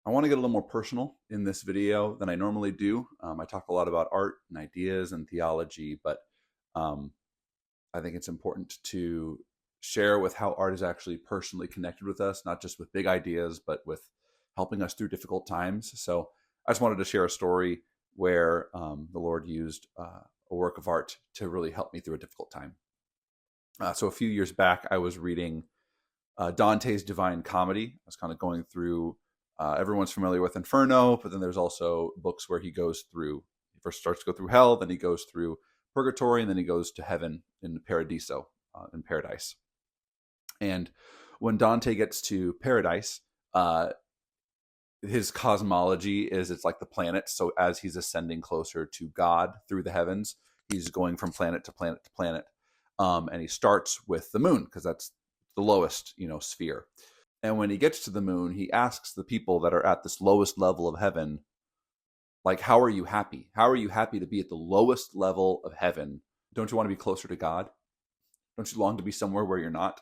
I want to get a little more personal in this video than I normally do. I talk a lot about art and ideas and theology, but um, I think it's important to share with how art is actually personally connected with us, not just with big ideas, but with helping us through difficult times. So I just wanted to share a story where the Lord used a work of art to really help me through a difficult time. So a few years back, I was reading Dante's Divine Comedy. I was kind of going through. Everyone's familiar with Inferno, but then there's also books where he goes through. He first starts to go through hell, then he goes through purgatory, and then he goes to heaven in Paradiso, in paradise. And when Dante gets to paradise, his cosmology is it's like the planets. So as he's ascending closer to God through the heavens, he's going from planet to planet to planet. And he starts with the moon because that's the lowest, sphere. And when he gets to the moon, he asks the people that are at this lowest level of heaven, like, how are you happy? How are you happy to be at the lowest level of heaven? Don't you want to be closer to God? Don't you long to be somewhere where you're not?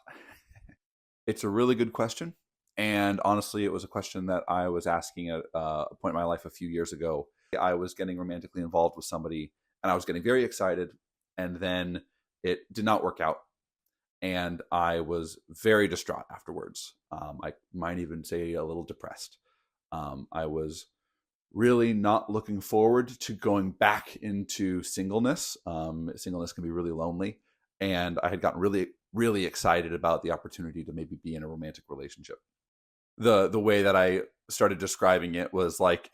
It's a really good question. And honestly, it was a question that I was asking at a point in my life a few years ago. I was getting romantically involved with somebody and I was getting very excited. And then it did not work out. And I was very distraught afterwards. I might even say a little depressed. I was really not looking forward to going back into singleness. Singleness can be really lonely. And I had gotten really, really excited about the opportunity to maybe be in a romantic relationship. The way that I started describing it was like,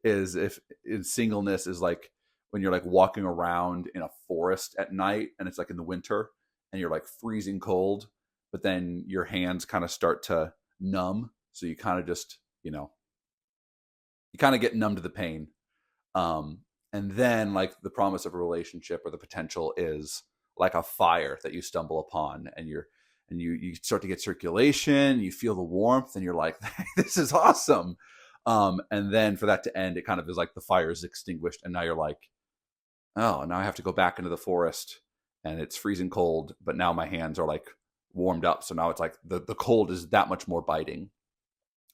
is if in singleness is like when you're like walking around in a forest at night and it's like in the winter and you're like freezing cold, but then your hands kind of start to numb. So you kind of just, you kind of get numb to the pain. And then like the promise of a relationship or the potential is like a fire that you stumble upon and you start to get circulation, you feel the warmth and you're like, this is awesome. And then for that to end, it kind of is like the fire is extinguished. And now you're like, oh, now I have to go back into the forest and it's freezing cold, but now my hands are like warmed up. So now it's like the cold is that much more biting.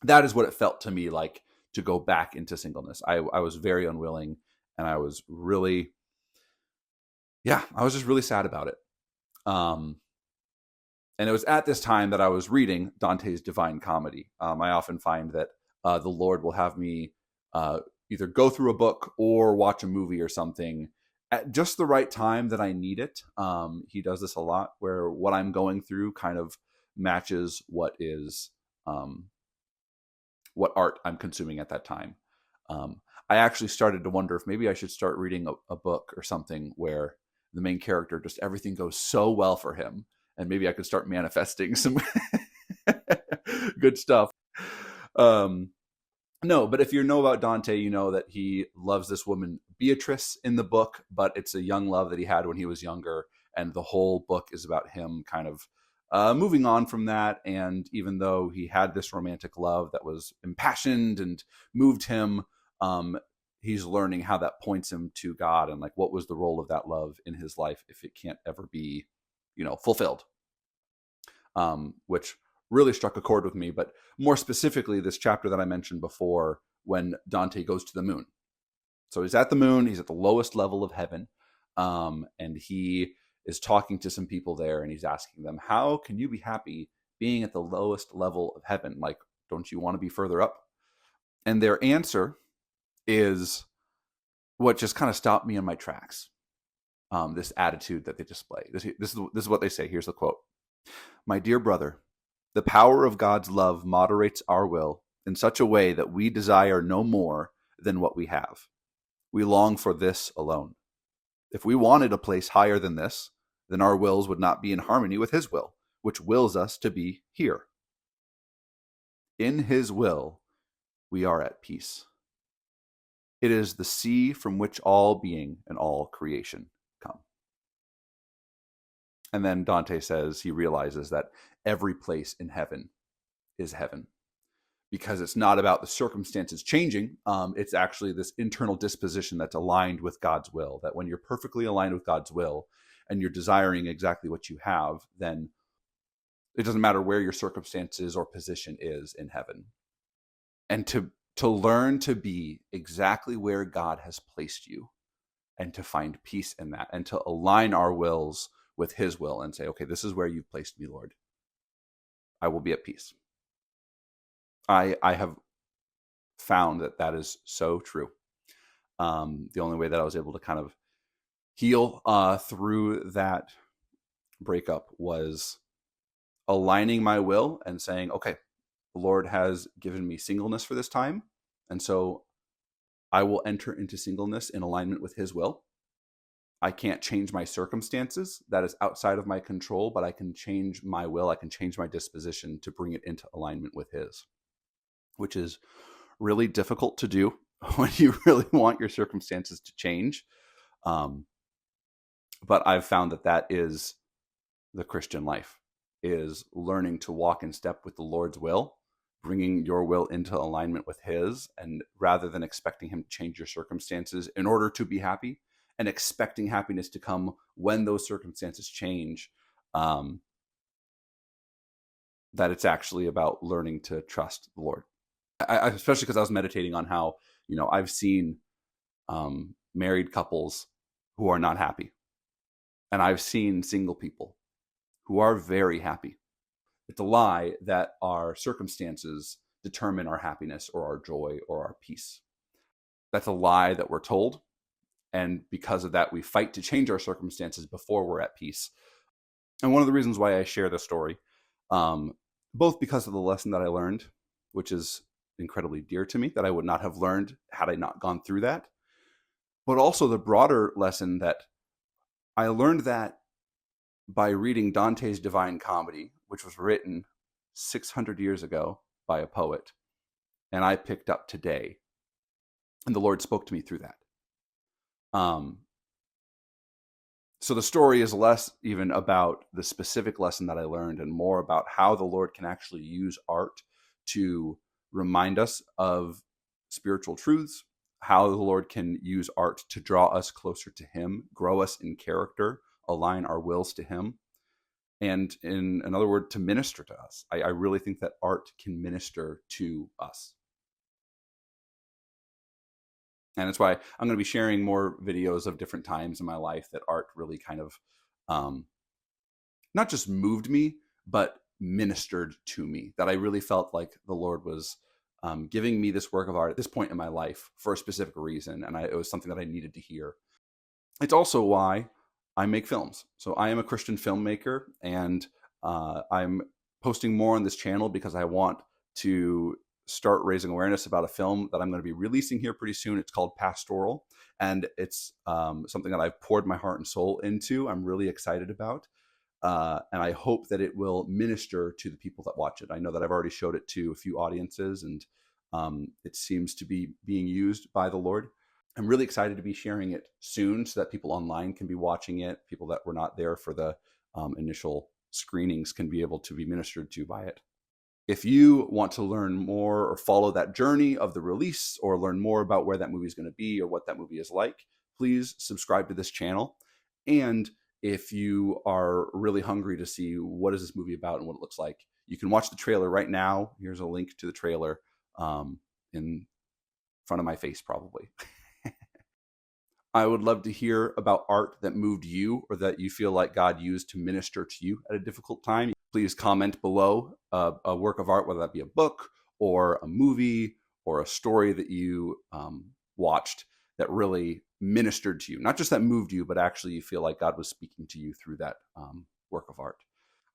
That is what it felt to me like to go back into singleness. I was very unwilling and I was really, I was just really sad about it. And it was at this time that I was reading Dante's Divine Comedy. I often find that the Lord will have me either go through a book or watch a movie or something at just the right time that I need it. He does this a lot where what I'm going through kind of matches what is what art I'm consuming at that time. I actually started to wonder if maybe I should start reading a book or something where the main character, just everything goes so well for him. And maybe I could start manifesting some good stuff. No, but if you know about Dante, you know that he loves this woman, Beatrice, in the book, but it's a young love that he had when he was younger. And the whole book is about him kind of moving on from that. And even though he had this romantic love that was impassioned and moved him, he's learning how that points him to God and like what was the role of that love in his life if it can't ever be, fulfilled. Which really struck a chord with me, but more specifically, this chapter that I mentioned before when Dante goes to the moon. So he's at the moon, he's at the lowest level of heaven, and he is talking to some people there and he's asking them, how can you be happy being at the lowest level of heaven? Like, don't you want to be further up? And their answer is what just kind of stopped me in my tracks. This attitude that they display. This is what they say. Here's the quote. My dear brother, the power of God's love moderates our will in such a way that we desire no more than what we have. We long for this alone. If we wanted a place higher than this, then our wills would not be in harmony with his will, which wills us to be here. In his will, we are at peace. It is the sea from which all being and all creation come. And then Dante says he realizes that every place in heaven is heaven because it's not about the circumstances changing. It's actually this internal disposition that's aligned with God's will, that when you're perfectly aligned with God's will and you're desiring exactly what you have, then it doesn't matter where your circumstances or position is in heaven. and to learn to be exactly where God has placed you, and to find peace in that, and to align our wills with his will and say, okay, this is where you've placed me, Lord. I will be at peace. I have found that that is so true. The only way that I was able to kind of heal through that breakup was aligning my will and saying, okay, the Lord has given me singleness for this time, and so I will enter into singleness in alignment with his will. I can't change my circumstances. That is outside of my control, but I can change my will. I can change my disposition to bring it into alignment with his, which is really difficult to do when you really want your circumstances to change. But I've found that that is the Christian life, is learning to walk in step with the Lord's will, bringing your will into alignment with his, and rather than expecting him to change your circumstances in order to be happy, and expecting happiness to come when those circumstances change, that it's actually about learning to trust the Lord. Especially because I was meditating on how, I've seen married couples who are not happy, and I've seen single people who are very happy. It's a lie that our circumstances determine our happiness or our joy or our peace. That's a lie that we're told. And because of that, we fight to change our circumstances before we're at peace. And one of the reasons why I share this story, both because of the lesson that I learned, which is incredibly dear to me, that I would not have learned had I not gone through that, but also the broader lesson that I learned that by reading Dante's Divine Comedy, which was written 600 years ago by a poet, and I picked up today, and the Lord spoke to me through that. So the story is less even about the specific lesson that I learned and more about how the Lord can actually use art to remind us of spiritual truths, how the Lord can use art to draw us closer to him, grow us in character, align our wills to him, and in another word, to minister to us. I really think that art can minister to us. And that's why I'm going to be sharing more videos of different times in my life that art really kind of not just moved me, but ministered to me, that I really felt like the Lord was giving me this work of art at this point in my life for a specific reason. And it was something that I needed to hear. It's also why I make films. So I am a Christian filmmaker, and I'm posting more on this channel because I want to start raising awareness about a film that I'm going to be releasing here pretty soon. It's called Pastoral, and it's something that I've poured my heart and soul into. I'm really excited about, and I hope that it will minister to the people that watch it. I know that I've already showed it to a few audiences, and it seems to be being used by the Lord. I'm really excited to be sharing it soon so that people online can be watching it. People that were not there for the initial screenings can be able to be ministered to by it. If you want to learn more or follow that journey of the release, or learn more about where that movie is going to be or what that movie is like, please subscribe to this channel. And if you are really hungry to see what is this movie about and what it looks like, you can watch the trailer right now. Here's a link to the trailer in front of my face, probably. I would love to hear about art that moved you or that you feel like God used to minister to you at a difficult time. Please comment below a work of art, whether that be a book or a movie or a story that you watched that really ministered to you. Not just that moved you, but actually you feel like God was speaking to you through that work of art.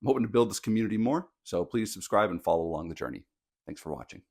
I'm hoping to build this community more, so please subscribe and follow along the journey. Thanks for watching.